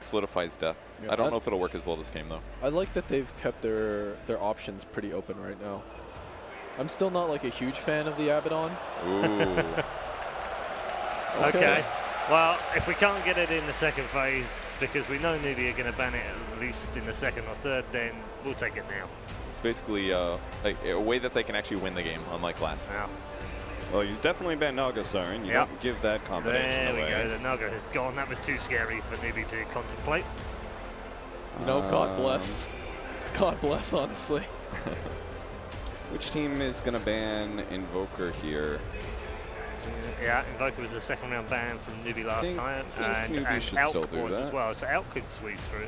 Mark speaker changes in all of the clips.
Speaker 1: solidifies death.
Speaker 2: Yeah,
Speaker 1: I don't know if it'll work as well this game, though.
Speaker 2: I like that they've kept their options pretty open right now. I'm still not like a huge fan of the Abaddon.
Speaker 1: Ooh.
Speaker 3: Okay. Well, if we can't get it in the second phase, because we know Newbee are going to ban it at least in the second or third, then we'll take it now.
Speaker 1: It's basically like a way that they can actually win the game, unlike last.
Speaker 3: Now.
Speaker 4: Well, you definitely ban Naga Siren. You don't give that combination away.
Speaker 3: There we go. The Naga has gone. That was too scary for Newbee to contemplate.
Speaker 2: No, God bless. God bless, honestly.
Speaker 4: Which team is going to ban Invoker here?
Speaker 3: Yeah, Invoker was a second round ban from Newbee last time. And Elk was as well, so Elk could squeeze through.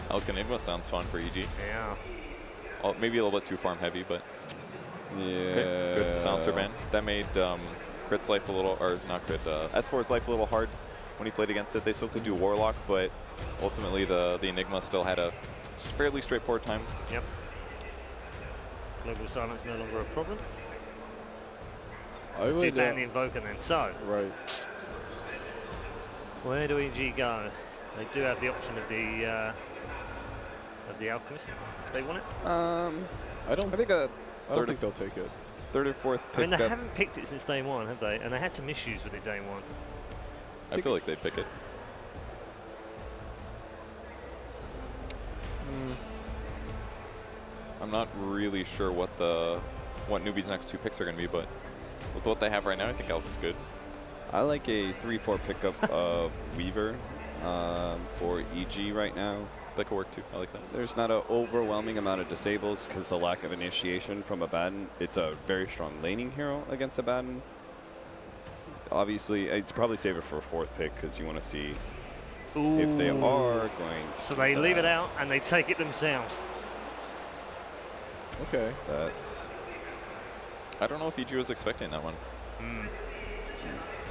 Speaker 1: Elk Enigma sounds fun for EG.
Speaker 3: Yeah.
Speaker 1: Oh, maybe a little bit too farm heavy, but
Speaker 4: yeah.
Speaker 1: Good silencer ban. That made Crit's life a little, or not Crit, S4's life a little hard when he played against it. They still could do Warlock, but ultimately the Enigma still had a fairly straightforward time.
Speaker 3: Yep. Global silence no longer a problem.
Speaker 2: I would
Speaker 3: ban the Invoker then. So,
Speaker 2: right.
Speaker 3: Where do EG go? They do have the option of the Alchemist if they want it.
Speaker 2: I don't think they'll take it.
Speaker 4: Third or fourth pick.
Speaker 3: I mean, they haven't picked it since day one, have they? And they had some issues with it day one.
Speaker 1: I feel like they'd pick it. I'm not really sure what Newbee's next two picks are going to be, but with what they have right now, I think Elf is good.
Speaker 4: I like a 3-4 pickup of Weaver for EG right now.
Speaker 1: That could work too. I like that.
Speaker 4: There's not an overwhelming amount of disables because the lack of initiation from Abaddon. It's a very strong laning hero against Abaddon. Obviously, it's probably save it for a fourth pick because you want to see if they are going to.
Speaker 3: So they leave it out and they take it themselves.
Speaker 2: Okay.
Speaker 1: I don't know if EG was expecting that one.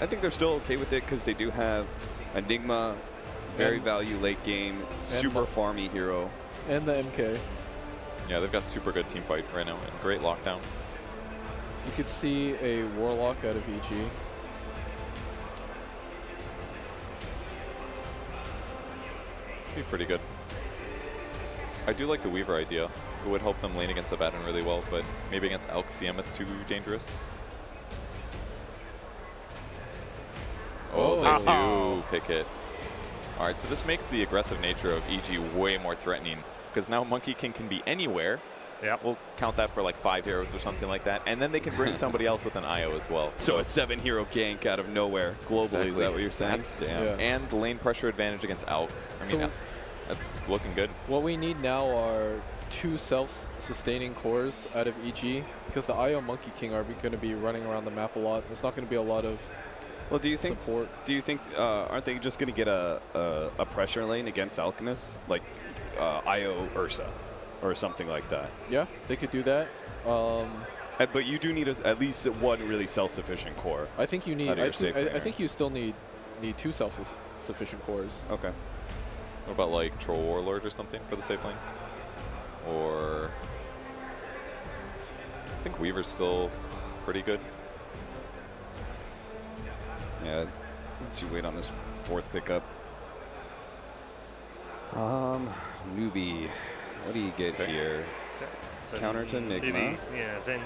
Speaker 4: I think they're still okay with it because they do have Enigma, very value late game, super farmy hero.
Speaker 2: And the MK.
Speaker 1: Yeah, they've got super good team fight right now and great lockdown.
Speaker 2: You could see a Warlock out of EG.
Speaker 1: Be pretty good. I do like the Weaver idea. It would help them lane against Abaddon really well, but maybe against Elk CM it's too dangerous. Oh, they do pick it. All right, so this makes the aggressive nature of EG way more threatening because now Monkey King can be anywhere.
Speaker 3: Yep.
Speaker 1: We'll count that for like 5 heroes or something like that, and then they can bring somebody else with an IO as well.
Speaker 4: So a 7-hero gank out of nowhere globally,
Speaker 1: exactly.
Speaker 4: Is that what you're saying?
Speaker 1: Damn. Yeah. And lane pressure advantage against Elk. I mean, that's looking good.
Speaker 2: What we need now are 2 self-sustaining cores out of EG because the IO Monkey King are going to be running around the map a lot. There's not going to be a lot of support.
Speaker 4: Do you think aren't they just going to get a pressure lane against Alchemist like IO Ursa or something like that?
Speaker 2: Yeah, they could do that.
Speaker 4: But you do need at least one really self-sufficient core.
Speaker 2: I think you need. I think you still need 2 self-sufficient cores.
Speaker 4: Okay.
Speaker 1: What about like Troll Warlord or something for the safe lane? Or I think Weaver's still pretty good.
Speaker 4: Yeah, let's wait on this fourth pickup. Newbee, what do you get here?
Speaker 3: So
Speaker 4: Counter to Enigma.
Speaker 3: Newbee, yeah, Avenge.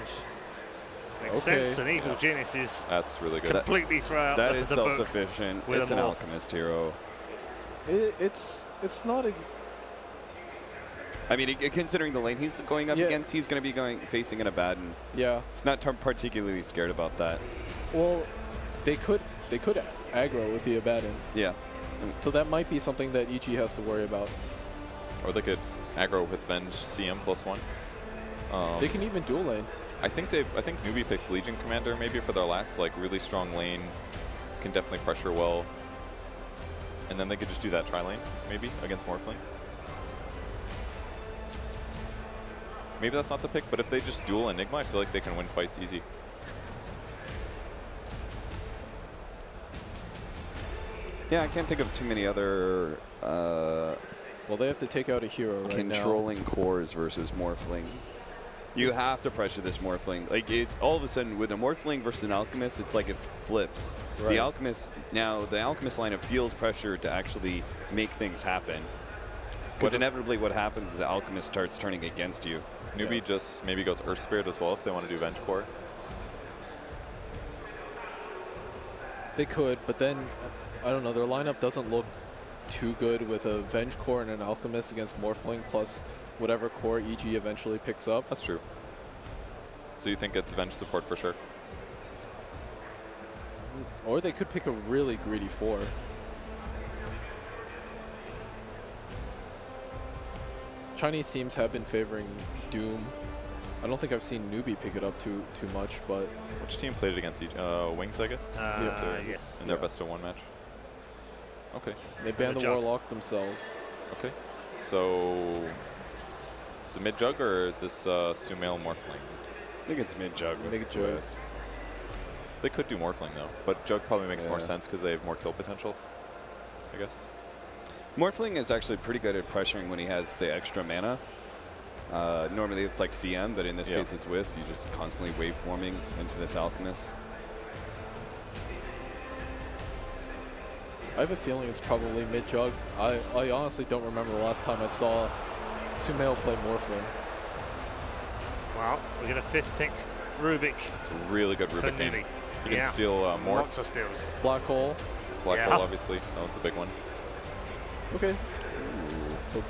Speaker 3: Makes sense. An Evil Genius is
Speaker 1: that's really good.
Speaker 3: Completely throw out
Speaker 4: that
Speaker 3: the
Speaker 4: is self-sufficient. It's an Alchemist hero.
Speaker 2: It's not.
Speaker 4: I mean, considering the lane he's going up against, he's going to be facing an Abaddon.
Speaker 2: Yeah.
Speaker 4: It's not particularly scared about that.
Speaker 2: Well, they could aggro with the Abaddon.
Speaker 4: Yeah.
Speaker 2: So that might be something that EG has to worry about.
Speaker 1: Or they could aggro with Venge CM +1.
Speaker 2: They can even dual lane.
Speaker 1: I think Newbee picks Legion Commander maybe for their last like really strong lane. Can definitely pressure well. And then they could just do that tri-lane maybe against Morphling. Maybe that's not the pick, but if they just duel Enigma, I feel like they can win fights easy.
Speaker 4: Yeah, I can't think of too many other
Speaker 2: well, they have to take out a hero right now.
Speaker 4: Controlling cores versus Morphling. You have to pressure this Morphling. Like, it's all of a sudden, with a Morphling versus an Alchemist, it's like it flips.
Speaker 2: Right.
Speaker 4: The Alchemist lineup feels pressure to actually make things happen. Because inevitably what happens is the Alchemist starts turning against you.
Speaker 1: Newbee just maybe goes Earth Spirit as well if they want to do Venge Core.
Speaker 2: They could, but then, I don't know, their lineup doesn't look too good with a Venge Core and an Alchemist against Morphling plus whatever core EG eventually picks up.
Speaker 1: That's true. So you think it's Venge support for sure?
Speaker 2: Or they could pick a really greedy 4. Chinese teams have been favoring Doom. I don't think I've seen Newbee pick it up too much, but...
Speaker 1: Which team played it against each? Wings, I guess?
Speaker 3: Yes.
Speaker 1: In their best-of-1 match? Okay.
Speaker 2: They banned the Warlock themselves.
Speaker 1: Okay. So... Is it mid-jug or is this Sumail Morphling?
Speaker 4: I think it's mid-jug.
Speaker 2: Mid-jug.
Speaker 1: They could do Morphling, though. But Jug probably makes more sense because they have more kill potential, I guess.
Speaker 4: Morphling is actually pretty good at pressuring when he has the extra mana. Normally it's like CM, but in this case it's Wisp. You just constantly waveforming into this Alchemist.
Speaker 2: I have a feeling it's probably mid-jug. I honestly don't remember the last time I saw Sumail play Morphling.
Speaker 3: Well, we get a 5th pick, Rubik.
Speaker 1: It's a really good Rubik game. You can steal Morph.
Speaker 3: Lots of steals.
Speaker 2: Black Hole.
Speaker 1: Black Hole, obviously. That one's a big one.
Speaker 2: Okay. So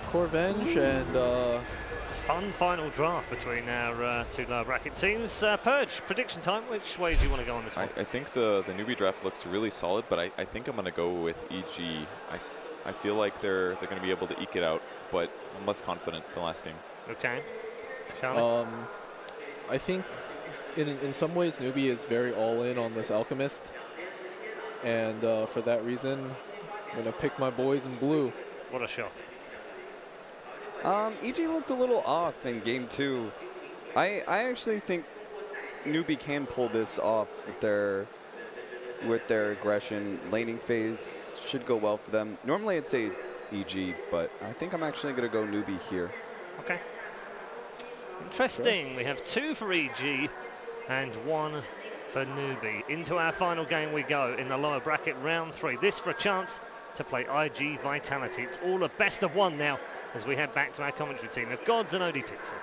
Speaker 2: Core Venge and...
Speaker 3: Fun final draft between our two lower bracket teams. Purge, prediction time. Which way do you want to go on this one?
Speaker 1: I think the Newbee draft looks really solid, but I think I'm going to go with EG. I feel like they're going to be able to eke it out, but I'm less confident than last game.
Speaker 3: Okay. Charlie?
Speaker 2: I think in some ways Newbee is very all-in on this Alchemist, and for that reason, I'm going to pick my boys in blue.
Speaker 3: What a shot.
Speaker 4: EG looked a little off in game 2. I actually think Newbee can pull this off with their aggression. Laning phase should go well for them. Normally I'd say EG, but I think I'm actually going to go Newbee here.
Speaker 3: Okay. Interesting. We have 2 for EG and 1 for Newbee. Into our final game we go in the lower bracket, round 3. This for a chance to play IG Vitality. It's all a best of 1 now as we head back to our commentary team of Gods and OD Pixel.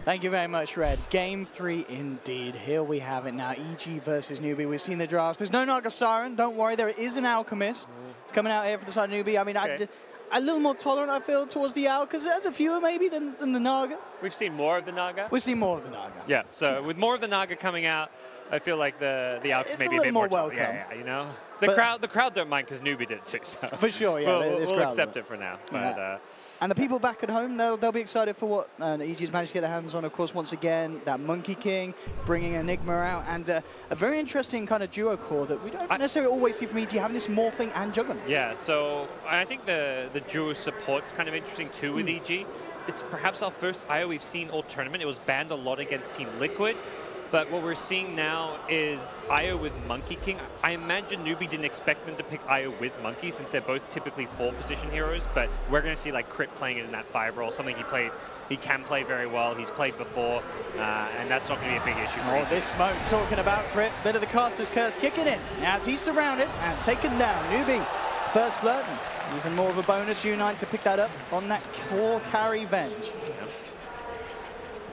Speaker 5: Thank you very much, Red. Game 3 indeed. Here we have it now. EG versus Newbee. We've seen the drafts. There's no Naga Siren. Don't worry. There is an Alchemist. It's coming out here for the side of Newbee. I mean, a little more tolerant, I feel, towards the Al, because there's a fewer maybe than the Naga.
Speaker 6: We've seen more of the Naga.
Speaker 5: We've seen more of the Naga.
Speaker 6: Yeah, so with more of the Naga coming out, I feel like the Alchemist maybe
Speaker 5: a
Speaker 6: a bit
Speaker 5: more welcome.
Speaker 6: Yeah, you know. The crowd don't mind because Newbee did it too. So
Speaker 5: for sure, yeah.
Speaker 6: We'll accept it for now. But,
Speaker 5: and the people back at home, they'll be excited for what EG's managed to get their hands on. Of course, once again, that Monkey King bringing Enigma out, and a very interesting kind of duo core that we don't necessarily always see from EG, having this Morphling and Juggernaut.
Speaker 6: Yeah, so I think the duo support's kind of interesting too with EG. It's perhaps our first IO we've seen all tournament. It was banned a lot against Team Liquid. But what we're seeing now is IO with Monkey King. I imagine Newbee didn't expect them to pick IO with Monkey since they're both typically 4-position heroes, but we're going to see like Crit playing it in that 5 role, something he can play very well. He's played before, and that's not going to be a big issue for him.
Speaker 5: This smoke talking about Crit, bit of the caster's curse kicking in as he's surrounded and taken down. Newbee, first blood, and even more of a bonus Unite to pick that up on that core carry Venge.
Speaker 6: Yep.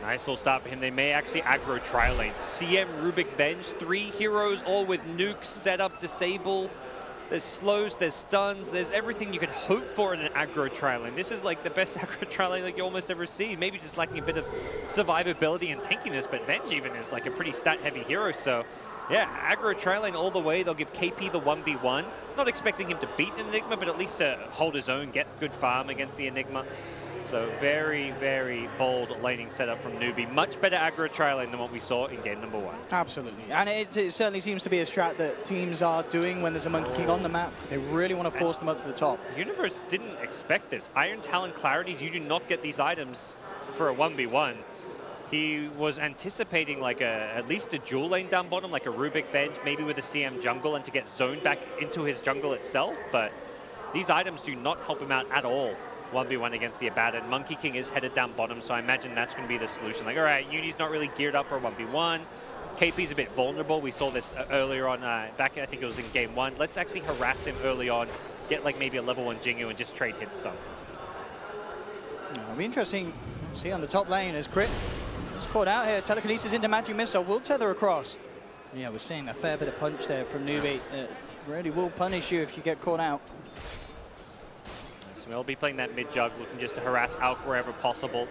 Speaker 6: Nice little start for him. They may actually aggro tri-lane. CM, Rubik, Venge, 3 heroes, all with nukes, set up, disable. There's slows, there's stuns, there's everything you could hope for in an aggro tri-lane. This is like the best aggro tri-lane like you almost ever see. Maybe just lacking a bit of survivability and tankiness, but Venge even is like a pretty stat-heavy hero, so yeah, aggro tri-lane all the way. They'll give KP the 1v1. Not expecting him to beat Enigma, but at least to hold his own, get good farm against the Enigma. So very, very bold laning setup from Newbee. Much better aggro tri-lane than what we saw in game number 1.
Speaker 5: Absolutely. And it certainly seems to be a strat that teams are doing when there's a Monkey King on the map. They really want to force them up to the top.
Speaker 6: Universe didn't expect this. Iron Talon Clarities, you do not get these items for a 1v1. He was anticipating like at least a dual lane down bottom, like a Rubik Venge, maybe with a CM jungle, and to get zoned back into his jungle itself. But these items do not help him out at all. 1v1 against the Abaddon. Monkey King is headed down bottom, so I imagine that's going to be the solution. Like, all right, Uni's not really geared up for a 1v1. KP's a bit vulnerable. We saw this earlier on, back I think it was in game 1. Let's actually harass him early on, get like maybe a level 1 Jingu and just trade hits some.
Speaker 5: It'll be interesting. See on the top lane as Crit is caught out here. Telekinesis into Magic Missile will tether across. Yeah, we're seeing a fair bit of punch there from Newbee. It really will punish you if you get caught out.
Speaker 6: So we'll be playing that mid jug, looking just to harass Alk wherever possible.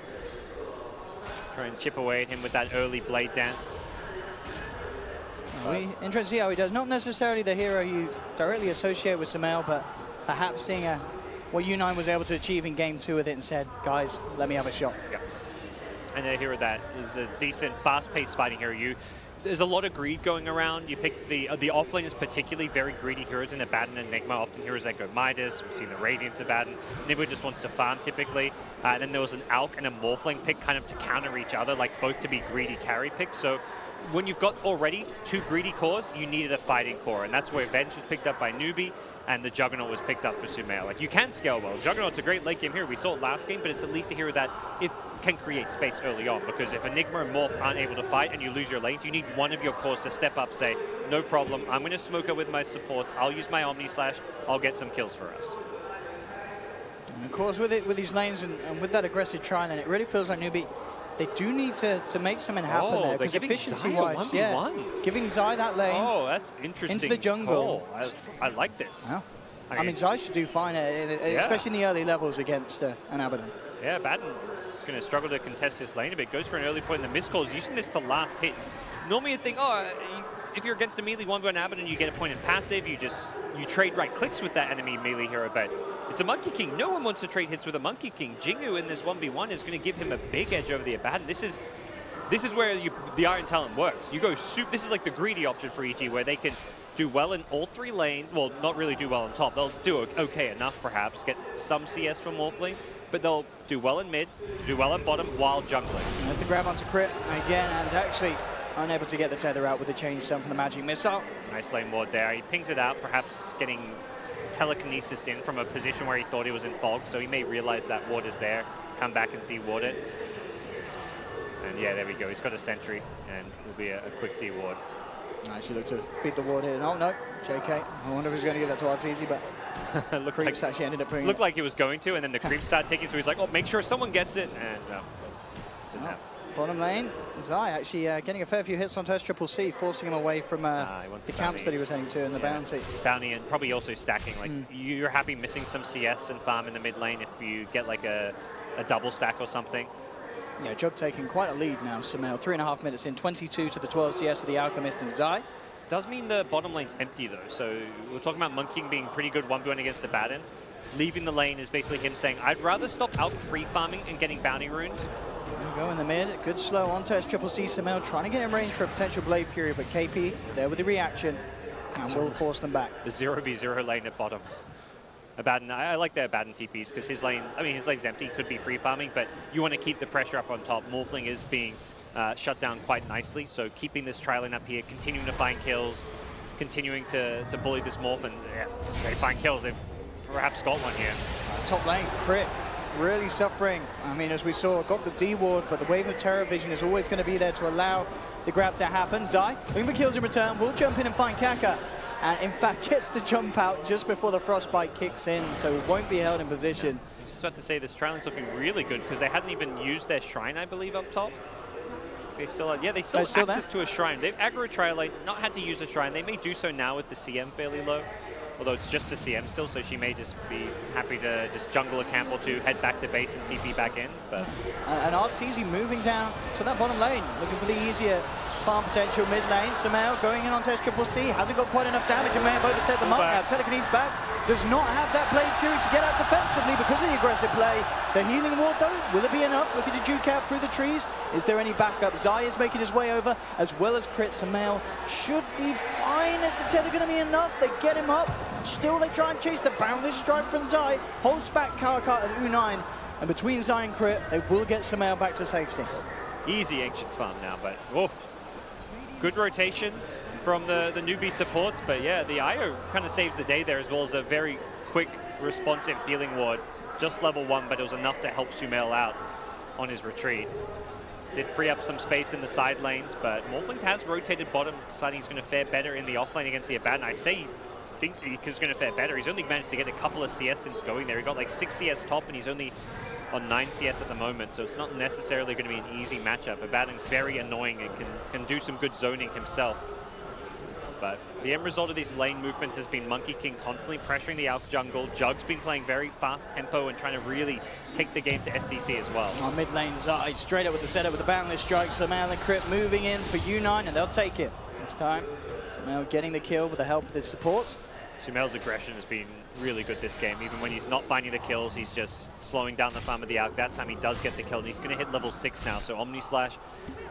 Speaker 6: Try and chip away at him with that early blade dance.
Speaker 5: Interesting to see how he does. Not necessarily the hero you directly associate with Sumail, but perhaps seeing what U9 was able to achieve in game 2 with it and said, guys, let me have a shot.
Speaker 6: Yep. And a hero that is a decent, fast-paced fighting hero. There's a lot of greed going around. You pick the offlaners, particularly very greedy heroes in Abaddon and Enigma, often heroes that go Midas. We've seen the Radiance Abaddon. Nibba just wants to farm typically. And then there was an Alk and a Morphling pick kind of to counter each other, like both to be greedy carry picks. So when you've got already 2 greedy cores, you needed a fighting core. And that's where Venge was picked up by Newbee and the Juggernaut was picked up for Sumail. Like, you can scale well. Juggernaut's a great late game hero. We saw it last game, but it's at least a hero that can create space early on, because if Enigma and Morph aren't able to fight and you lose your lanes, you need one of your cores to step up, say, no problem, I'm going to smoke her with my supports, I'll use my Omni Slash, I'll get some kills for us.
Speaker 5: And of course, with these lanes and with that aggressive tri-lane, it really feels like Newbee, they do need to make something happen there, because efficiency-wise, yeah, giving Zai that lane.
Speaker 6: Oh, that's interesting.
Speaker 5: Into the jungle.
Speaker 6: I like this.
Speaker 5: Wow. I mean, Zai should do fine, especially in the early levels against an Abaddon.
Speaker 6: Yeah, Abaddon is going to struggle to contest this lane a bit. Goes for an early point in the missed calls, using this to last hit. Normally you'd think, oh, if you're against a melee 1v1 Abaddon, you get a point in passive, you trade right clicks with that enemy melee hero, but it's a Monkey King. No one wants to trade hits with a Monkey King. Jingu in this 1v1 is going to give him a big edge over the Abaddon. This is where the Iron Talent works. You go this is like the greedy option for EG, where they can do well in all 3 lanes. Well, not really do well on top. They'll do okay enough, perhaps, get some CS from Morphling, but they'll do well in mid, do well at bottom while jungling.
Speaker 5: There's the grab onto Crit again, and actually unable to get the tether out with the chain stun from the Magic Missile.
Speaker 6: Nice lane ward there. He pings it out, perhaps getting telekinesis in from a position where he thought he was in fog, so he may realize that ward is there, come back and de-ward it. And yeah, there we go. He's got a sentry, and will be a quick de-ward.
Speaker 5: Actually looked to beat the ward here. Oh no, JK. I wonder if he's going to give that to Arteezy, but Creeps actually ended up putting it.
Speaker 6: Looked like he was going to, and then the Creeps started taking, so he's like, oh, make sure someone gets it, and didn't happen.
Speaker 5: Bottom lane, Zai actually getting a fair few hits onto SCCC, forcing him away from the camps that he was heading to in the bounty.
Speaker 6: Bounty, and probably also stacking. Like, you're happy missing some CS and farm in the mid lane if you get like a double stack or something.
Speaker 5: Yeah, Jug taking quite a lead now, Sumail. 3.5 minutes in, 22 to the 12 CS of the Alchemist and Zai.
Speaker 6: Does mean the bottom lane's empty though, so we're talking about Monkey King being pretty good 1v1 against Abaddon. Leaving the lane is basically him saying, I'd rather stop out free farming and getting bounty runes.
Speaker 5: There we go in the mid, good slow onto SCCC. Sumail trying to get in range for a potential Blade Fury, but KP there with the reaction and will force them back.
Speaker 6: The 0v0 lane at bottom. Abaddon, I like the Abaddon TPs because his lane's empty, could be free farming, but you want to keep the pressure up on top. Morphling is being shut down quite nicely, so keeping this tri lane up here, continuing to find kills, continuing to bully this Morph, and yeah, they find kills. They've perhaps got one here.
Speaker 5: Top lane, Crit, really suffering. I mean, as we saw, got the D ward, but the Wave of Terror Vision is always going to be there to allow the grab to happen. Zai, looking for kills in return, will jump in and find Kaka. And in fact gets the jump out just before the Frostbite kicks in, so it won't be held in position.
Speaker 6: I was just about to say, this tri lane's looking really good because they hadn't even used their shrine, I believe, up top. They still have, yeah, they still have access to a shrine. They've aggro tri lane, not had to use a shrine. They may do so now with the CM fairly low, although it's just a CM still, so she may just be happy to just jungle a camp or two, head back to base and TP back in. But
Speaker 5: and Arteezy moving down to that bottom lane, looking for the easier farm potential mid lane. Sumail going in onto SCCC, hasn't got quite enough damage and may have overstayed the mark now. Telekinesis back, does not have that Blade Fury to get out defensively because of the aggressive play. The healing ward though, will it be enough? Looking to juke out through the trees. Is there any backup? Zai is making his way over, as well as Crit. Sumail should be fine. Is the tether going to be enough? They get him up. Still they try and chase the boundless strike from Zai. Holds back Karakat and U9. And between Zai and Crit, they will get Sumail back to safety.
Speaker 6: Easy Ancients farm now, but whoa. Good rotations from the Newbee supports, but yeah, the IO kind of saves the day there, as well as a very quick, responsive healing ward just level 1, but it was enough to help Sumail out on his retreat. Did free up some space in the side lanes, but Morphling has rotated bottom, deciding he's going to fare better in the offlane against the Abaddon. I say he thinks he's going to fare better. He's only managed to get a couple of CS since going there. He got like 6 CS top, and he's only on 9 CS at the moment, so it's not necessarily going to be an easy matchup. Abaddon very annoying and can do some good zoning himself. But the end result of these lane movements has been Monkey King constantly pressuring the Alk jungle. Jug's been playing very fast tempo and trying to really take the game to SCC as well.
Speaker 5: On mid lane, Zai straight up with the setup with the boundless strikes. Semifinal and Crit moving in for U9, and they'll take it. This time, Semifinal getting the kill with the help of his supports.
Speaker 6: Sumail's aggression has been really good this game. Even when he's not finding the kills, he's just slowing down the farm of the Alk. That time he does get the kill, and he's going to hit level 6 now. So Omni Slash,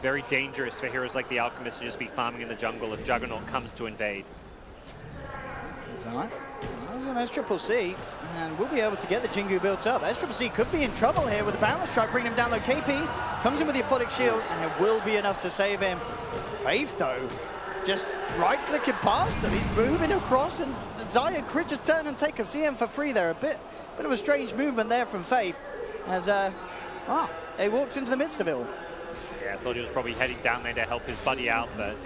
Speaker 6: very dangerous for heroes like the Alchemist to just be farming in the jungle if Juggernaut comes to invade.
Speaker 5: Alright, that's on SCCC, and we'll be able to get the Jingu built up. SCCC could be in trouble here with the Boundless Strike, bringing him down low. KP comes in with the Aphotic Shield, and it will be enough to save him. Faith, though, just right-clicking past them. He's moving across, and Zaya Crit just turn and take a CM for free there. A bit of a strange movement there from Faith, as he walks into the midst of it all.
Speaker 6: Yeah, I thought he was probably heading down there to help his buddy out, but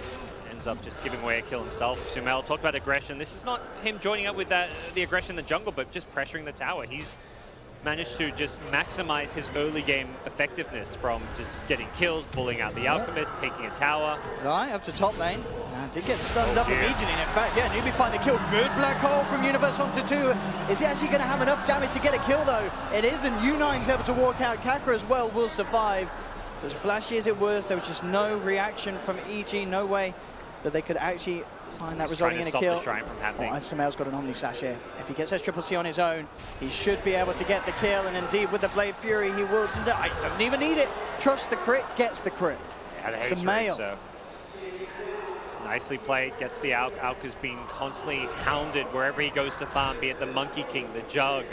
Speaker 6: ends up just giving away a kill himself. Sumail talked about aggression. This is not him joining up with the aggression in the jungle, but just pressuring the tower. He's managed to just maximize his early game effectiveness from just getting kills, pulling out the Alchemist, taking a tower.
Speaker 5: Zai up to top lane. Did get stunned up immediately. And in fact, yeah, Newbee find the kill. Good black hole from Universe onto 2. Is he actually going to have enough damage to get a kill, though? It isn't. U9's able to walk out. Kaka as well will survive. So as flashy as it was, there was just no reaction from EG. No way that they could actually find that resulting in a kill.
Speaker 6: The shrine from happening.
Speaker 5: And Semifinal's got an Omni Slash here. If he gets SCCC on his own, he should be able to get the kill. And indeed, with the Blade Fury, he will. I don't even need it. Trust the crit, gets the crit.
Speaker 6: Semifinal. So nicely played, gets the Alk. Alk has been constantly hounded wherever he goes to farm, be it the Monkey King, the Jug.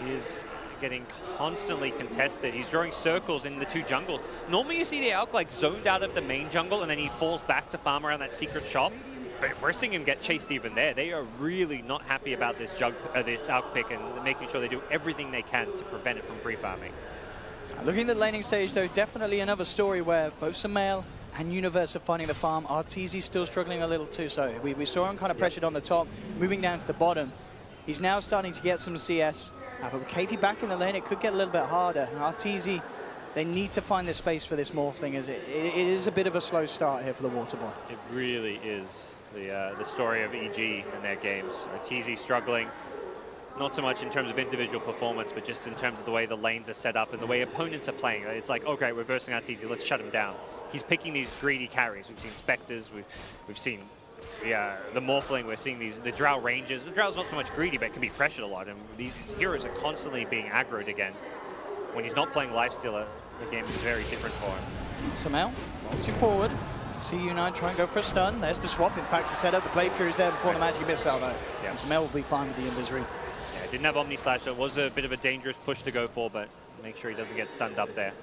Speaker 6: He is getting constantly contested. He's drawing circles in the 2 jungles. Normally you see the Alk like zoned out of the main jungle and then he falls back to farm around that secret shop. But we're seeing him get chased even there. They are really not happy about this this Alk pick, and making sure they do everything they can to prevent it from free farming.
Speaker 5: Looking at the laning stage though, definitely another story where both Semifinal and Universe are finding the farm. RTZ still struggling a little too, so we saw him kind of pressured on the top, moving down to the bottom. He's now starting to get some CS. But with KP back in the lane, it could get a little bit harder. RTZ, they need to find the space for this Morphling, as it is a bit of a slow start here for the Water Boy.
Speaker 6: It really is the story of EG and their games. RTZ struggling, not so much in terms of individual performance, but just in terms of the way the lanes are set up and the way opponents are playing. It's like, okay, we're versing RTZ, let's shut him down. He's picking these greedy carries. We've seen Spectres, we've seen the Morphling, we're seeing the Drow Rangers. The Drow's not so much greedy, but can be pressured a lot, and these heroes are constantly being aggroed against. When he's not playing Lifestealer, the game is very different for him.
Speaker 5: Semifinal, bouncing forward. See U9 try and go for a stun. There's the swap, in fact, to set up. The Blade Fury is there before the Magic Missile, though. Yeah. And Semifinal will be fine with the Invis Ring.
Speaker 6: Yeah, didn't have Omni Slash, so it was a bit of a dangerous push to go for, but make sure he doesn't get stunned up there.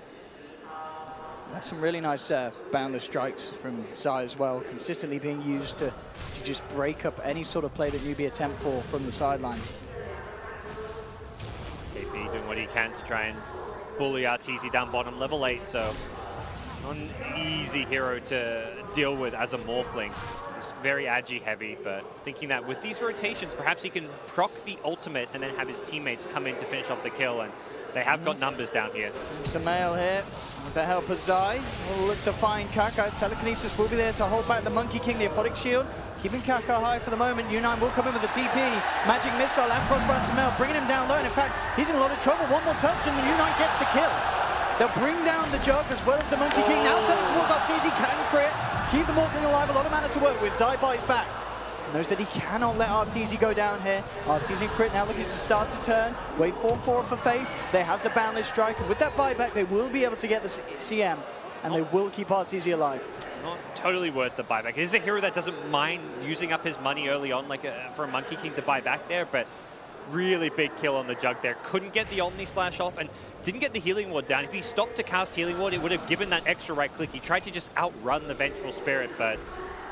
Speaker 5: That's some really nice boundless strikes from Zai as well, consistently being used to just break up any sort of play that Newbee attempt for from the sidelines.
Speaker 6: KP doing what he can to try and bully RTZ down bottom, level 8, so not an easy hero to deal with as a Morphling. He's very agi heavy, but thinking that with these rotations, perhaps he can proc the ultimate and then have his teammates come in to finish off the kill, and they have got numbers down here.
Speaker 5: Semifinal here with the help of Zai. We'll look to find Kaka. Telekinesis will be there to hold back the Monkey King, the Aphotic Shield. Keeping Kaka high for the moment. U9 will come in with the TP. Magic Missile and Frostbound Semifinal, bringing him down low. And in fact, he's in a lot of trouble. One more touch and the U9 gets the kill. They'll bring down the Jug as well as the Monkey King. Now turning towards RTZ, can crit. Keep the Morphling alive. A lot of mana to work with. Zai bites back. Knows that he cannot let RTZ go down here. RTZ crit now looking to start to turn. Waveform 4 for Faith. They have the Boundless Strike, and with that buyback, they will be able to get the CM, and they will keep RTZ alive.
Speaker 6: Not totally worth the buyback. He's a hero that doesn't mind using up his money early on, like for a Monkey King to buy back there, but really big kill on the Jug there. Couldn't get the Omni Slash off and didn't get the Healing Ward down. If he stopped to cast Healing Ward, it would have given that extra right click. He tried to just outrun the Vengeful Spirit, but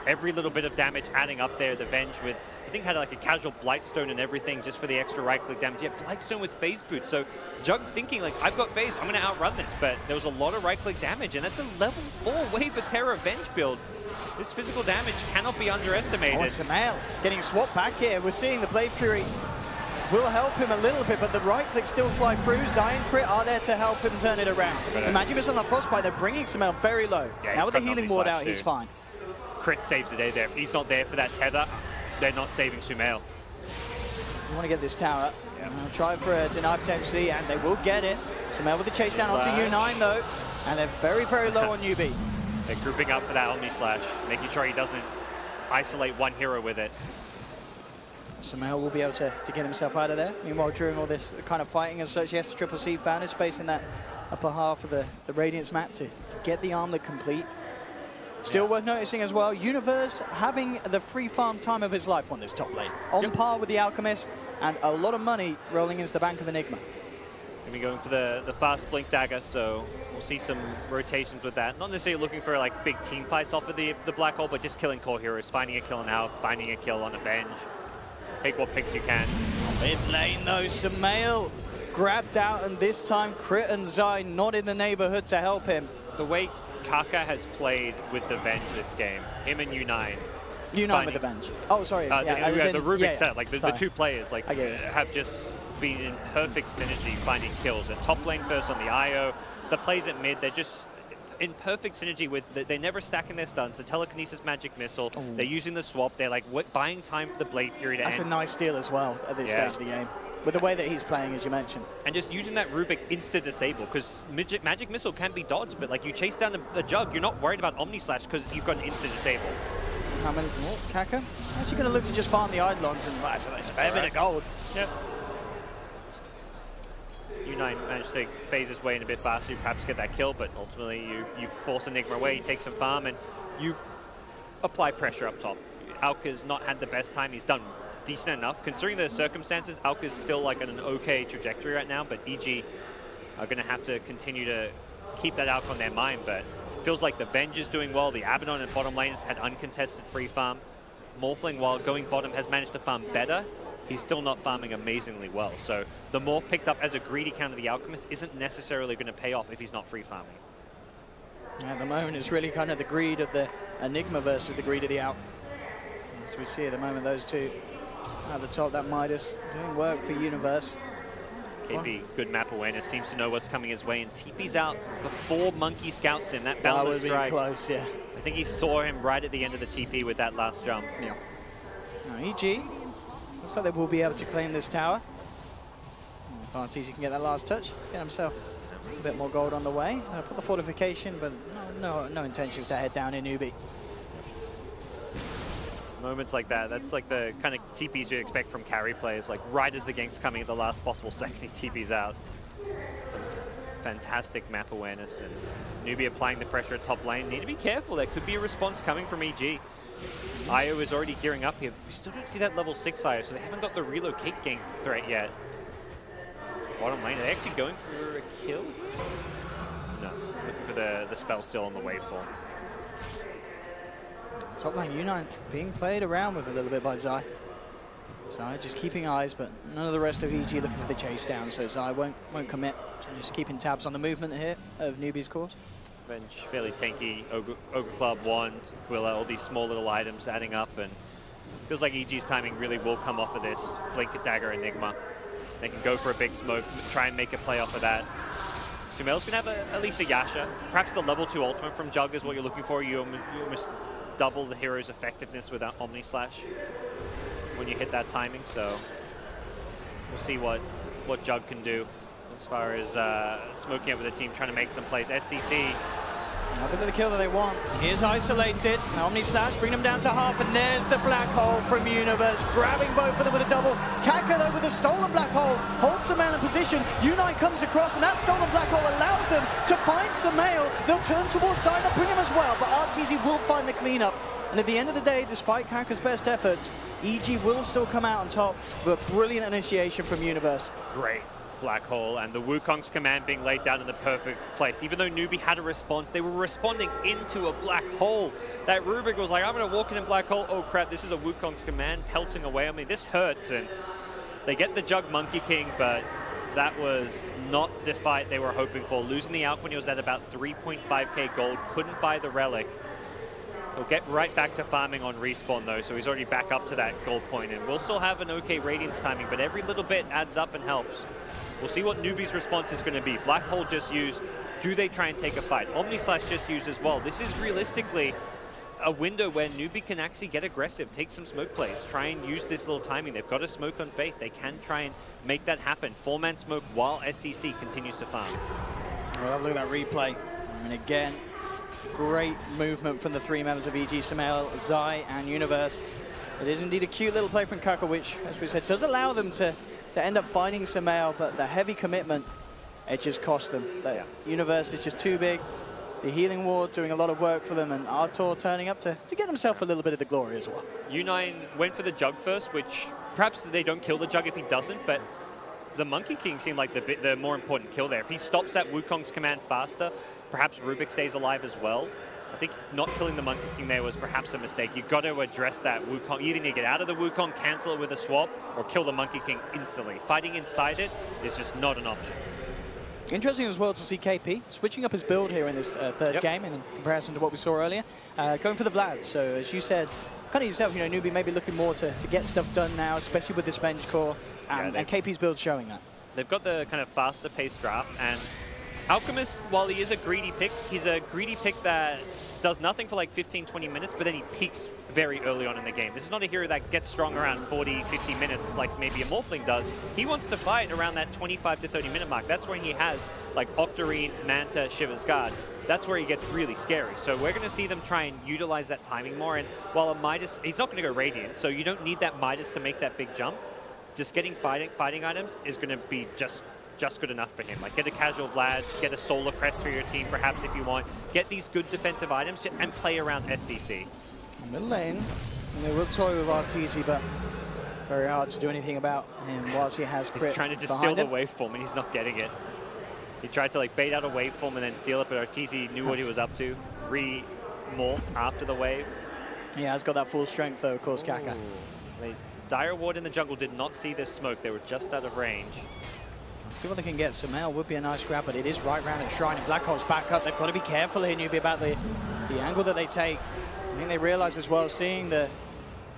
Speaker 6: every little bit of damage adding up there. The Venge with think had like a casual Blightstone and everything just for the extra right-click damage. Yeah, Blightstone with phase boot. So Jug thinking like, I've got phase, I'm going to outrun this. But there was a lot of right-click damage, and that's a level 4 Wave of Terror Venge build. This physical damage cannot be underestimated.
Speaker 5: Oh, Samael getting swapped back here. We're seeing the Blade Fury will help him a little bit, but the right click still fly through. Zion Crit are there to help him turn it around. Imagine this on the Frostbite, they're bringing Samael very low.
Speaker 6: Yeah,
Speaker 5: now with the healing ward out, he's fine.
Speaker 6: Crit saves the day there. If he's not there for that tether, they're not saving Sumail.
Speaker 5: You want to get this tower. Yeah. Try for a deny potentially, and they will get it. Samael with the chase down onto U9 though, and they're very, very low on Newbee.
Speaker 6: They're grouping up for that Omni Slash, making sure he doesn't isolate one hero with it.
Speaker 5: Samael will be able to get himself out of there. Meanwhile, during all this kind of fighting and such, yes, Triple C found his space in that upper half of the Radiance map to get the armlet complete. Still worth noticing as well, Universe having the free farm time of his life on this top lane. On par with the Alchemist, and a lot of money rolling into the bank of Enigma.
Speaker 6: Gonna be going for the fast Blink Dagger, so we'll see some rotations with that. Not necessarily looking for like big team fights off of the Black Hole, but just killing core heroes, finding a kill on Alk, finding a kill on Avenge. Take what picks you can.
Speaker 5: Mid lane though, Samael grabbed out, and this time Crit and Zai not in the neighborhood to help him.
Speaker 6: The way Kaka has played with the Venge this game, him and U9.
Speaker 5: U9 with the Venge. Oh, sorry.
Speaker 6: The Rubik set, like the two players, like have just been in perfect synergy finding kills. At top lane first on the IO, the plays at mid, they're just in perfect synergy with, they're never stacking their stuns, the telekinesis magic missile, they're using the swap, they're like buying time for the Blade Fury to end.
Speaker 5: That's a nice steal as well at this stage of the game. With the way that he's playing, as you mentioned.
Speaker 6: And just using that Rubik insta-disable, because magic missile can be dodged, but like you chase down the Jug, you're not worried about Omni Slash because you've got an insta-disable.
Speaker 5: I mean, Kaka actually going to look to just farm the Eidolons, and so that's a fair bit of gold.
Speaker 6: Yep. U9 managed to phase his way in a bit faster, you perhaps get that kill, but ultimately you force Enigma away, you take some farm, and you apply pressure up top. Alk has not had the best time, he's done decent enough. Considering the circumstances, Alk is still like on an okay trajectory right now, but EG are going to have to continue to keep that Alk on their mind, but it feels like the Venge is doing well, the Abaddon and bottom lane has had uncontested free farm. Morphling, while going bottom, has managed to farm better. He's still not farming amazingly well, so the Morph picked up as a greedy counter to the Alchemist isn't necessarily going to pay off if he's not free farming.
Speaker 5: At the moment, it's really kind of the greed of the Enigma versus the greed of the Alk. As we see at the moment, those two at the top, that Midas doing work for Universe.
Speaker 6: KP, good map awareness, seems to know what's coming his way, and TP's out before Monkey scouts him. That boundless strike.
Speaker 5: Close, yeah.
Speaker 6: I think he saw him right at the end of the TP with that last jump.
Speaker 5: Yeah. Now, EG, looks like they will be able to claim this tower. Fancies can get that last touch, get himself a bit more gold on the way. Put the fortification, but no intentions to head down in Newbee.
Speaker 6: Moments like that, that's like the kind of TPs you expect from carry players, like right as the gank's coming at the last possible second, he TPs out. So, fantastic map awareness, and Newbee applying the pressure at top lane. Need to be careful, there could be a response coming from EG. IO is already gearing up here. We still don't see that level 6 IO, so they haven't got the relocate gank threat yet. Bottom lane, are they actually going for a kill? No, looking for the spell still on the waveform.
Speaker 5: Top lane U9 being played around with a little bit by Zai. Zai just keeping eyes, but none of the rest of EG looking for the chase down, so Zai won't commit. So just keeping tabs on the movement here of Newbee's course.
Speaker 6: Venge fairly tanky, Ogre Club, Wand, Quilla, all these small little items adding up, and feels like EG's timing really will come off of this. Blink Dagger Enigma. They can go for a big smoke, try and make a play off of that. Sumail's going to have at least a Yasha. Perhaps the level 2 ultimate from Jug is what you're looking for. You almost double the hero's effectiveness with that Omni Slash when you hit that timing, so we'll see what Jug can do as far as smoking up with the team, trying to make some plays. SCC.
Speaker 5: A bit of the kill that they want. Here's isolated. Omni Slash, bring them down to half, and there's the black hole from Universe, grabbing both of them with a double. Kaka, though, with a stolen black hole, holds Samael in position. U9 comes across, and that stolen black hole allows them to find Samael. They'll turn towards side, they'll bring him as well, but RTZ will find the cleanup. And at the end of the day, despite Kaka's best efforts, EG will still come out on top with a brilliant initiation from Universe.
Speaker 6: Great. black hole, and the Wukong's command being laid down in the perfect place. Even though Newbee had a response, they were responding into a black hole. That Rubik was like, I'm going to walk in a black hole. Oh crap, this is a Wukong's command pelting away. I mean, this hurts, and they get the Jug Monkey King, but that was not the fight they were hoping for. Losing the Alk when he was at about 3.5k gold, couldn't buy the relic. He'll get right back to farming on respawn though, so he's already back up to that gold point, and we'll still have an okay Radiance timing, but every little bit adds up and helps. We'll see what Newbee's response is going to be. Black Hole just used. Do they try and take a fight? Omnislash just used as well. This is realistically a window where Newbee can actually get aggressive, take some smoke plays, try and use this little timing. They've got a smoke on Faith. They can try and make that happen. 4-man smoke while SCC continues to farm.
Speaker 5: Well, look at that replay. I mean, again, great movement from the three members of EG, Samael, Zai, and Universe. It is indeed a cute little play from Kaka, which, as we said, does allow them to end up finding Samael, but the heavy commitment, it just cost them. The Universe is just too big. The healing ward doing a lot of work for them, and Artur turning up to get himself a little bit of the glory as well.
Speaker 6: U9 went for the Jug first, which perhaps they don't kill the Jug if he doesn't, but the Monkey King seemed like the more important kill there. If he stops that Wukong's command faster, perhaps Rubik stays alive as well. I think not killing the Monkey King there was perhaps a mistake. You've got to address that Wukong. Either need to get out of the Wukong, cancel it with a swap, or kill the Monkey King instantly. Fighting inside it is just not an option.
Speaker 5: Interesting as well to see KP switching up his build here in this third game in comparison to what we saw earlier. Going for the Vlad. So as you said, kind of yourself, you know, Newbee maybe looking more to get stuff done now, especially with this Venge core, and KP's build showing that.
Speaker 6: They've got the kind of faster paced draft, and Alchemist, while he is a greedy pick, he's a greedy pick that does nothing for like 15-20 minutes, but then he peaks very early on in the game. This is not a hero that gets strong around 40-50 minutes like maybe a Morphling does. He wants to fight around that 25 to 30 minute mark. That's when he has like Octarine, Manta, Shiva's Guard. That's where he gets really scary. So we're going to see them try and utilize that timing more. And while a Midas, he's not going to go Radiant, so you don't need that Midas to make that big jump. Just getting fighting items is going to be just good enough for him. Like get a casual Vlad, get a Solar Crest for your team perhaps if you want. Get these good defensive items and play around SCC.
Speaker 5: Middle lane, and they will toy with RTZ, but very hard to do anything about him whilst he has crit.
Speaker 6: He's trying to just steal the waveform and he's not getting it. He tried to like bait out a waveform and then steal it, but RTZ knew what he was up to. Re-morphed after the wave.
Speaker 5: Yeah, has got that full strength though, of course, Kaka.
Speaker 6: Dire Ward in the jungle did not see this smoke. They were just out of range.
Speaker 5: Let's see what they can get. Samael would be a nice grab, but it is right round at Shrine. And Black Hole's back up. They've got to be careful here, Newbee, about the angle that they take. I think they realize as well, seeing the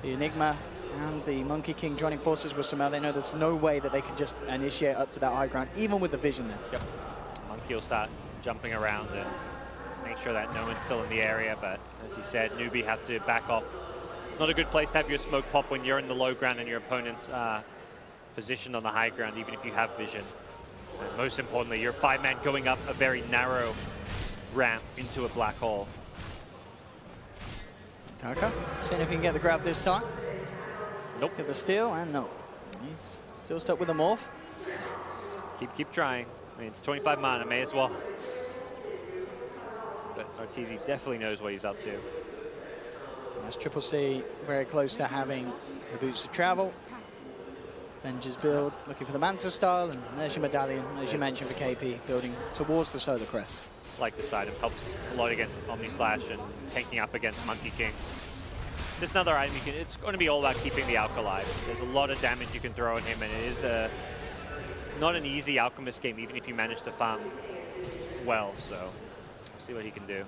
Speaker 5: Enigma and the Monkey King joining forces with Samael, they know there's no way that they can just initiate up to that high ground, even with the vision there.
Speaker 6: Yep. Monkey will start jumping around and make sure that no one's still in the area, but as you said, Newbee have to back off. Not a good place to have your smoke pop when you're in the low ground and your opponent's positioned on the high ground, even if you have vision. And most importantly, you're 5-man going up a very narrow ramp into a black hole.
Speaker 5: Kaka, seeing if he can get the grab this time.
Speaker 6: Nope.
Speaker 5: Get the steal, and no. He's still stuck with the morph.
Speaker 6: Keep trying. I mean, it's 25 mana, may as well. But RTZ definitely knows what he's up to.
Speaker 5: That's Triple C very close to having the boots to travel. Venge's build, looking for the Manta style, and there's your medallion, as you mentioned for KP, building towards the Solar Crest.
Speaker 6: Like this item, helps a lot against Omni Slash and tanking up against Monkey King. Just another item you can, it's going to be all about keeping the Alk alive. There's a lot of damage you can throw at him, and it is not an easy Alchemist game, even if you manage to farm well, so we'll see what he can do.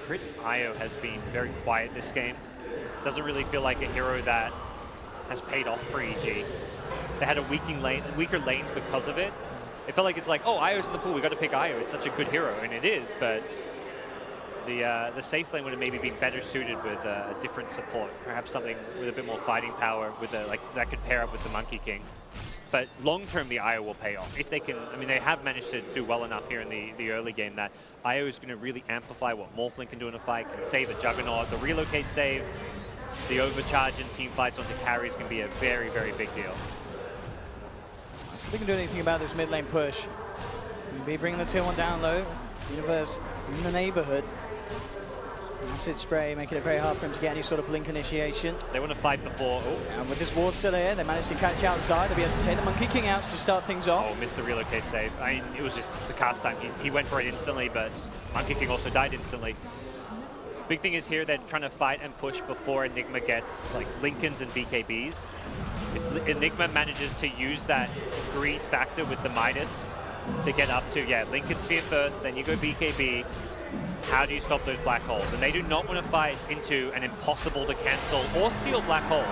Speaker 6: Crit's IO has been very quiet this game. Doesn't really feel like a hero that has paid off for EG. They had a weaker lanes because of it. It felt like it's like, oh, IO's in the pool, we got to pick IO. It's such a good hero, and it is, but the safe lane would have maybe been better suited with a different support. Perhaps something with a bit more fighting power with like that could pair up with the Monkey King. But long-term, the IO will pay off. If they can, I mean, they have managed to do well enough here in the early game that IO is going to really amplify what Morphling can do in a fight, can save a Juggernaut, the relocate save, the overcharge in team fights onto carries can be a very, very big deal.
Speaker 5: So they can do anything about this mid lane push. Be bringing the tier 1 down low. Universe in the neighborhood. Acid spray making it very hard for him to get any sort of blink initiation.
Speaker 6: They want to fight before. Oh.
Speaker 5: And with this ward still here, they managed to catch outside. They'll be able to take the Monkey King out to start things off.
Speaker 6: Oh, missed the relocate save. I mean, it was just the cast time. He went for it instantly, but Monkey King also died instantly. Big thing is here, they're trying to fight and push before Enigma gets like Lincolns and BKBs. If Enigma manages to use that greed factor with the Midas to get up to, Lincoln Sphere first, then you go BKB. How do you stop those black holes? And they do not want to fight into an impossible to cancel or steal black hole.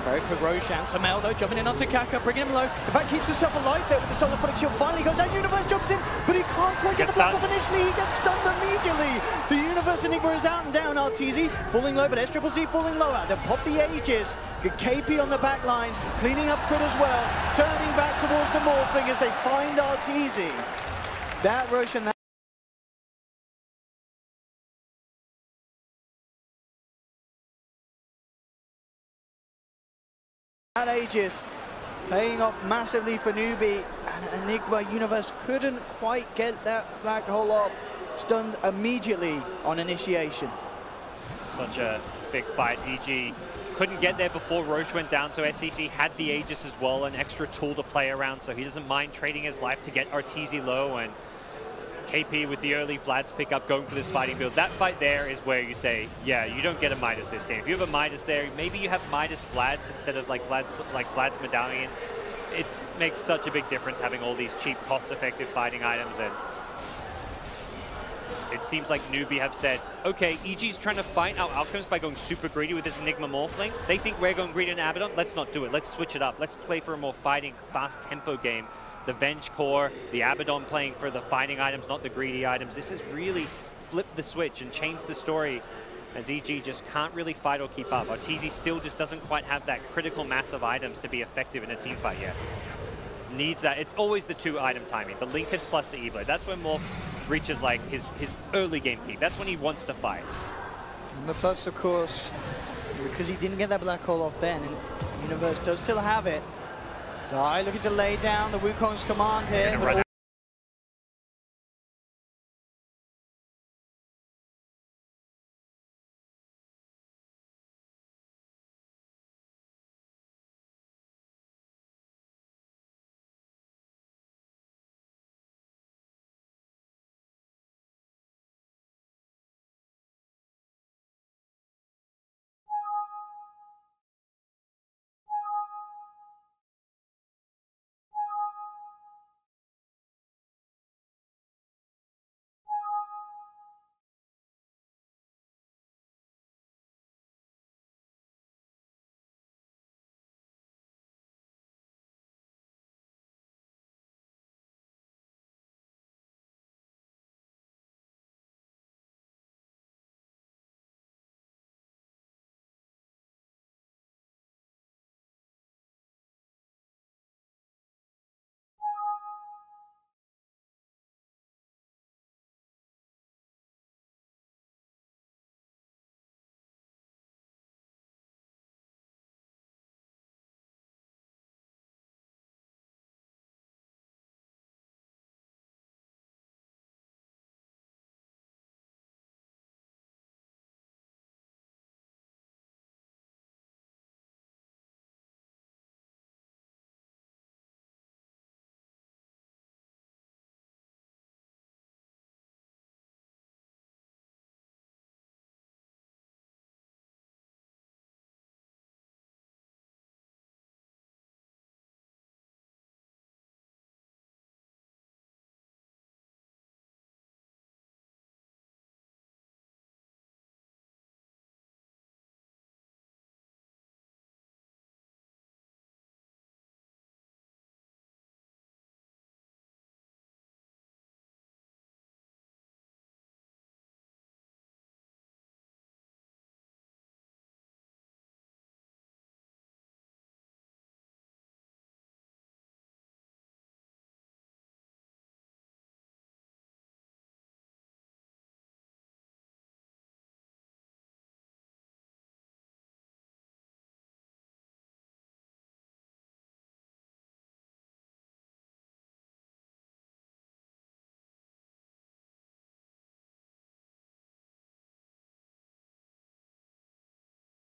Speaker 5: Very quick Roshan. Samel though jumping in onto Kaka, bringing him low. In fact, keeps himself alive there with the stolen footing shield. Finally goes down. Universe jumps in, but he can't quite get the block off initially. He gets stunned immediately. The Universe Enigma is out and down. RTZ falling low, but SCCC falling lower. They'll pop the Aegis. Get KP on the back lines, cleaning up Crit as well. Turning back towards the Morphling as they find RTZ. That Roshan. That Aegis paying off massively for Newbee, and Enigma Universe couldn't quite get that black hole off. Stunned immediately on initiation.
Speaker 6: Such a big fight. EG couldn't get there before Roche went down, so SCC had the Aegis as well, an extra tool to play around, so he doesn't mind trading his life to get Arteezy low, and KP with the early Vlad's pickup going for this fighting build. That fight there is where you say, yeah, you don't get a Midas this game. If you have a Midas there, maybe you have Midas Vlad's instead of like Vlad's medallion. It makes such a big difference having all these cheap, cost-effective fighting items, and it seems like Newbee have said, okay, EG's trying to fight our outcomes by going super greedy with this Enigma Morphling. They think we're going greedy in Abaddon. Let's not do it. Let's switch it up. Let's play for a more fighting, fast tempo game. The Venge core, the Abaddon playing for the fighting items, not the greedy items. This has really flipped the switch and changed the story, as EG just can't really fight or keep up. Arteezy still just doesn't quite have that critical mass of items to be effective in a team fight yet. Needs that. It's always the 2-item timing. The Linkers plus the E-Blade. That's when Morph reaches like his early game peak. That's when he wants to fight.
Speaker 5: And the plus, of course, because he didn't get that black hole off then, and Universe does still have it. Zai looking to lay down the Wukong's command here.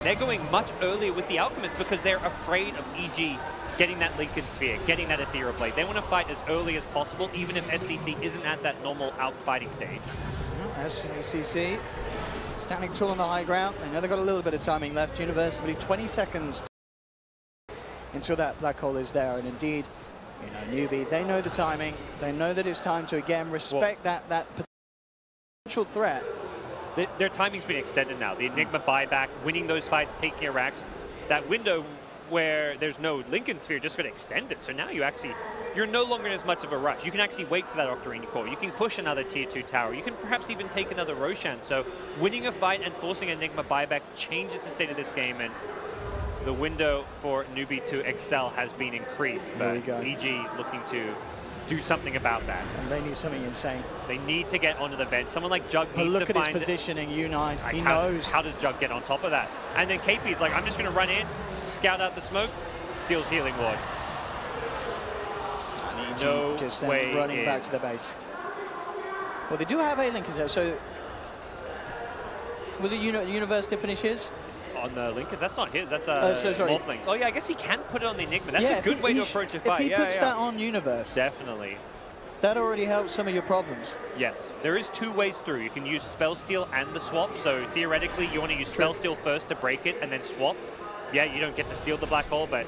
Speaker 6: They're going much earlier with the Alchemist because they're afraid of EG getting that Lincoln Sphere, getting that Ethereal Blade. They want to fight as early as possible, even if SCC isn't at that normal out-fighting stage.
Speaker 5: SCC standing tall on the high ground. They know they've got a little bit of timing left. University, 20 seconds until that black hole is there. And indeed, you know, Newbee, they know the timing. They know that it's time to, again, respect that potential threat.
Speaker 6: Their timing's been extended now. The Enigma buyback, winning those fights, taking Iraq's, that window where there's no Lincoln Sphere just got extended. So now you're no longer in as much of a rush. You can actually wait for that Octarine core. You can push another tier 2 tower. You can perhaps even take another Roshan. So winning a fight and forcing Enigma buyback changes the state of this game, and the window for Newbee to excel has been increased. But EG looking to do something about that.
Speaker 5: And they need something insane.
Speaker 6: They need to get onto the vent. Someone like Jug needs to find...
Speaker 5: Look at his positioning, U9. He knows.
Speaker 6: How does Jug get on top of that? And then KP's like, I'm just going to run in, scout out the smoke, steals Healing Ward.
Speaker 5: And EG
Speaker 6: no
Speaker 5: just
Speaker 6: way
Speaker 5: running back to the base. Well, they do have a Lincoln there, so... Was it Universe to finish his?
Speaker 6: On the Lincolns? That's not his, that's Morphlings. Oh yeah, I guess he can put it on the Enigma. That's a good way to approach a fight.
Speaker 5: If he puts that on Universe.
Speaker 6: Definitely.
Speaker 5: That already helps some of your problems.
Speaker 6: Yes, there is 2 ways through. You can use Spell Steal and the swap, so theoretically you want to use Spell Steal first to break it and then swap. Yeah, you don't get to steal the black hole, but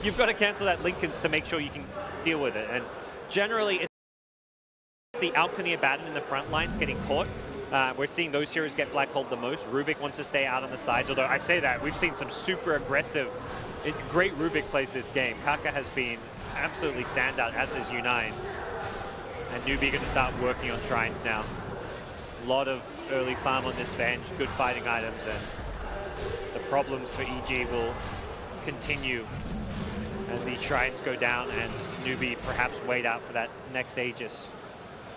Speaker 6: you've got to cancel that Lincolns to make sure you can deal with it. And generally, it's the Alchemy Abaddon in the front lines getting caught. We're seeing those heroes get black holed the most. Rubik wants to stay out on the sides, although I say that, we've seen some super aggressive, great Rubik plays this game. Kaka has been absolutely standout, as is U9. And Newbee going to start working on shrines now. A lot of early farm on this Venge, good fighting items, and the problems for EG will continue as these shrines go down and Newbee perhaps wait out for that next Aegis.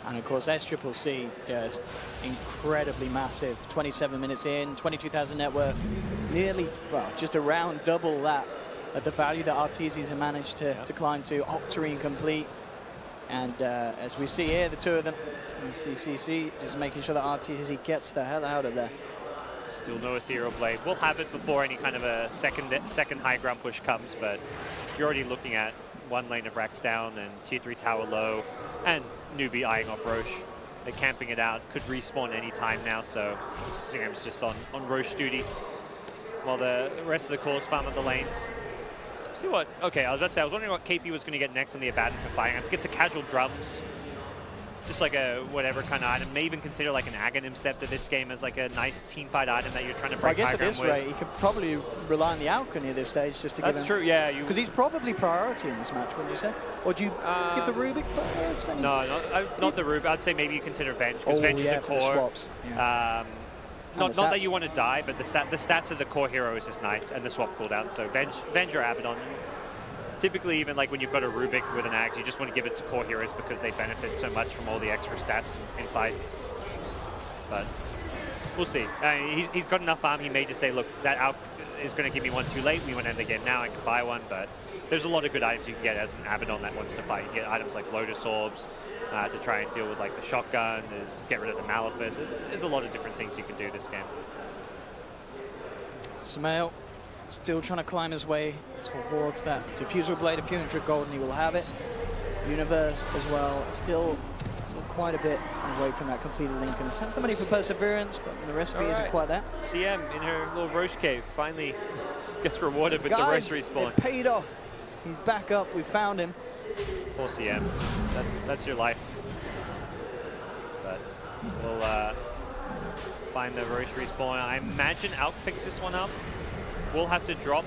Speaker 5: And of course, SCCC just incredibly massive. 27 minutes in, 22,000 net worth, nearly, well, just around double that at the value that Arteezy's have managed to climb to. Octarine complete. And as we see here, the two of them, CCC just making sure that Arteezy gets the hell out of there.
Speaker 6: Still no Ethereal Blade. We'll have it before any kind of a second high ground push comes, but you're already looking at 1 lane of racks down and tier 3 tower low, and Newbee eyeing off Roche. They're camping it out, could respawn any time now, so Sam's just on Roche duty while the rest of the cores farm up the lanes. See what, okay, I was about to say, I was wondering what KP was going to get next on the Abaddon for fighting. It gets a casual drums, just like a whatever kind of item. May even consider like an Aghanim Scepter this game as like a nice team fight item that you're trying to break.
Speaker 5: I guess at this rate, he could probably rely on the Alchemy at this stage just to give him...
Speaker 6: That's true, yeah.
Speaker 5: Because he's probably priority in this match, wouldn't you say? Or do you give the Rubik first?
Speaker 6: No, not the Rubik. I'd say maybe you consider Venge, because Venge is a core.
Speaker 5: For the swaps. Yeah.
Speaker 6: Not that you want to die, but the stats as a core hero is just nice, and the swap cooldown. So Venge or Abaddon. Typically, even like when you've got a Rubik with an Axe, you just want to give it to core heroes because they benefit so much from all the extra stats in fights. But we'll see. He's got enough farm. He may just say, look, that out is going to give me one too late. We want to end the game now. I can buy one. But there's a lot of good items you can get as an Abaddon that wants to fight. You get items like Lotus Orbs to try and deal with like the shotgun, get rid of the Malefice. There's a lot of different things you can do this game.
Speaker 5: Smail still trying to climb his way towards that Diffusal Blade. A few hundred gold and he will have it. Universe as well. Still quite a bit away from that completed Lincoln. Has the money for Perseverance, but the recipe isn't quite that.
Speaker 6: CM in her little Roche cave finally gets rewarded with the Roche respawn.
Speaker 5: It paid off. He's back up. We found him.
Speaker 6: Poor CM. That's your life. But we'll find the Roche respawn. I imagine Alk picks this one up. We'll have to drop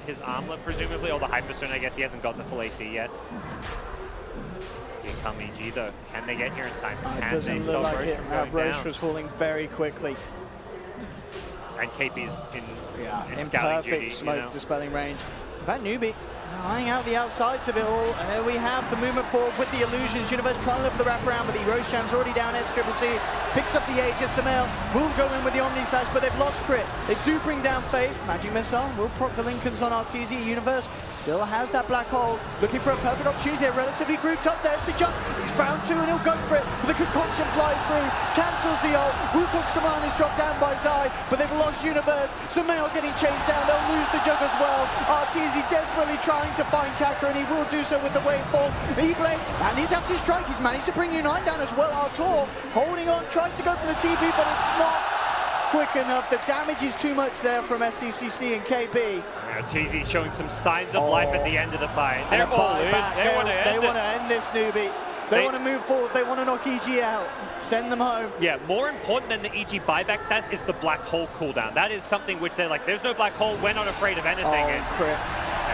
Speaker 6: his armlet, presumably, or the Hypersone. I guess he hasn't got the full AC yet. Here come EG, though. Can they get here in time?
Speaker 5: It doesn't look like it. Roche was falling very quickly.
Speaker 6: And KP's in scouting
Speaker 5: perfect
Speaker 6: duty,
Speaker 5: smoke dispelling range. That Newbee eyeing out the outsides of it all. And there we have the movement forward with the illusions. Universe trying to look for the wraparound, but the Roshan's already down. SCCC picks up the Aegis. Samael will go in with the Omni Slash, but they've lost Crit. They do bring down Faith. Magic Missile will proc the Lincolns on Arteezy. Universe still has that black hole, looking for a perfect opportunity. They're relatively grouped up. There's the jump. He's found two and he'll go for it. But the concoction flies through, cancels the ult. Wukong Saman is dropped down by Zai, but they've lost Universe. Samael getting chased down. They'll lose the jug as well. Arteezy desperately trying to find Kaka, and he will do so with the waveform. E-Blade and the adaptive strike. He's managed to bring Unite down as well. Artur holding on, tries to go for the TP, but it's not quick enough. The damage is too much there from SCCC and KB.
Speaker 6: Arteezy showing some signs of life at the end of the fight. They're
Speaker 5: And a
Speaker 6: all in.
Speaker 5: buyback.
Speaker 6: They
Speaker 5: want to end this, Newbie. They want to move forward. They want to knock EG out. Send them home.
Speaker 6: Yeah, more important than the EG buyback stats is the black hole cooldown. That is something which they're like, there's no black hole. We're not afraid of anything.
Speaker 5: Oh, crit.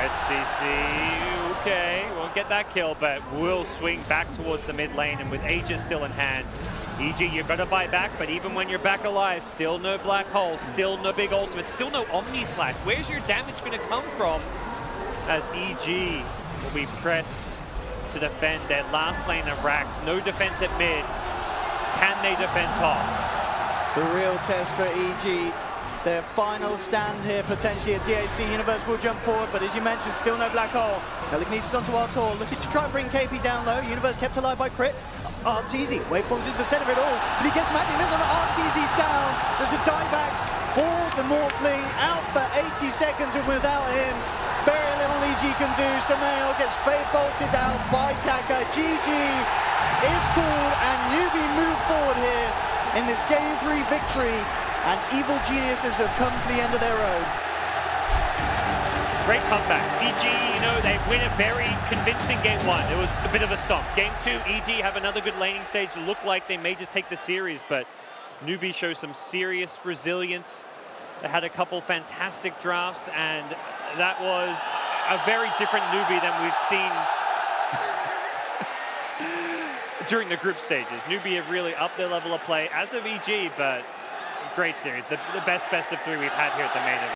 Speaker 6: SCC, okay, won't get that kill, but will swing back towards the mid lane, and with Aegis still in hand. EG, you're going to buy back, but even when you're back alive, still no black hole, still no big ultimate, still no Omni Slash. Where's your damage going to come from? As EG will be pressed to defend their last lane of racks. No defense at mid. Can they defend top?
Speaker 5: The real test for EG. Their final stand here, potentially at DHC. Universe will jump forward, but as you mentioned, still no black hole. Telekinesis onto Artur, looking to try and bring KP down low. Universe kept alive by Crit. Arteezy, waveforms into the center of it all, but he gets Magic Missile. Arteezy's down. There's a dieback for the Morphling, out for 80 seconds, and without him, very little EG can do. Samael gets Fate bolted out by Kaka. GG is called, and Newbee move forward here in this Game 3 victory. And Evil Geniuses have come to the end of their road.
Speaker 6: Great comeback. EG, you know, they win a very convincing Game 1. It was a bit of a stomp. Game 2, EG have another good laning stage. Look like they may just take the series, but Newbee shows some serious resilience. They had a couple fantastic drafts, and that was a very different Newbee than we've seen during the group stages. Newbee have really upped their level of play, as of EG, but great series. The best of 3 we've had here at the main event.